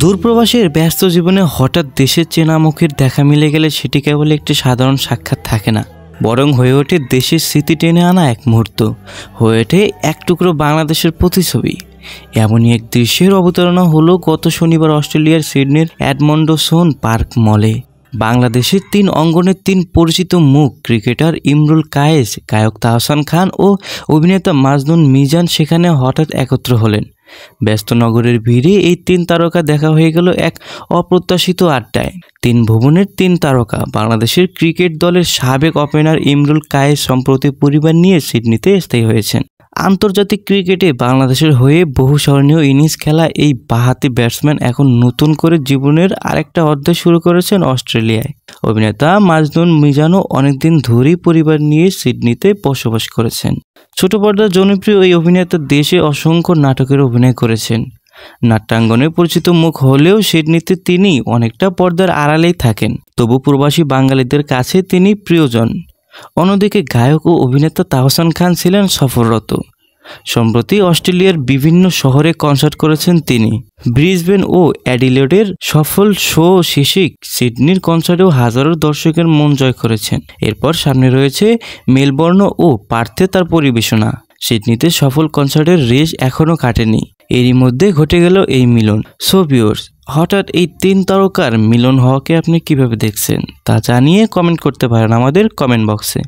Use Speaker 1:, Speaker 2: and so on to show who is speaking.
Speaker 1: দূরপ্রবাসের ব্যস্ত জীবনে হঠাৎ দেশের চেনা মুখের দেখা মিলে গেলে সেটি কেবল একটি সাধারণ সাক্ষাৎ থাকে না, বরং হয়ে ওঠে দেশের স্মৃতি টেনে আনা এক মুহূর্ত, হয়ে ওঠে এক টুকরো বাংলাদেশের প্রতিছবি। এমনই এক দৃশ্যের অবতারণা হলো গত শনিবার অস্ট্রেলিয়ার সিডনির এডমন্ডসন পার্ক মলে। বাংলাদেশের 3 অঙ্গনের 3 পরিচিত মুখ ক্রিকেটার ইমরুল কায়েস, গায়ক তাহসান খান ও অভিনেতা মাজনুন মিজান সেখানে হঠাৎ একত্র হলেন। ব্যস্ত নগরের ভিড়ে এই 3 তারকা দেখা হয়ে গেল এক অপ্রত্যাশিত আড্ডায়। 3 ভুবনের 3 তারকা। বাংলাদেশের ক্রিকেট দলের সাবেক ওপেনার ইমরুল কায়েস সম্প্রতি পরিবার নিয়ে সিডনিতে স্থায়ী হয়েছেন। আন্তর্জাতিক ক্রিকেটে বাংলাদেশের হয়ে বহু স্মরণীয় ইনিংস খেলা এই বাঁহাতি ব্যাটসম্যান এখন নতুন করে জীবনের আরেকটা অধ্যায় শুরু করেছেন অস্ট্রেলিয়ায়। অভিনেতা মাজনুন মিজানও অনেকদিন ধরেই পরিবার নিয়ে সিডনিতে বসবাস করেছেন। ছোট পর্দার জনপ্রিয় এই অভিনেতা দেশে অসংখ্য নাটকের অভিনয় করেছেন। নাট্যাঙ্গনে পরিচিত মুখ হলেও সিডনিতে তিনি অনেকটা পর্দার আড়ালেই থাকেন, তবু প্রবাসী বাঙালিদের কাছে তিনি প্রিয়জন। অন্যদিকে গায়ক ও অভিনেতা তাহসান খান ছিলেন সফররত। সম্প্রতি অস্ট্রেলিয়ার বিভিন্ন শহরে কনসার্ট করেছেন তিনি। ব্রিসবেন ও অ্যাডিলেডের সফল শো শেষে সিডনির কনসার্টেও হাজারো দর্শকের মন জয় করেছেন। এরপর সামনে রয়েছে মেলবোর্ন ও পার্থে তার পরিবেশনা। সিডনিতে সফল কনসার্টের রেশ এখনও কাটেনি, এরই মধ্যে ঘটে গেল এই মিলন। সো ভিউয়ার্স, হঠাৎ এই 3 তারকার মিলন হওয়াকে আপনি কিভাবে দেখছেন তা জানিয়ে কমেন্ট করতে পারেন আমাদের কমেন্ট বক্সে।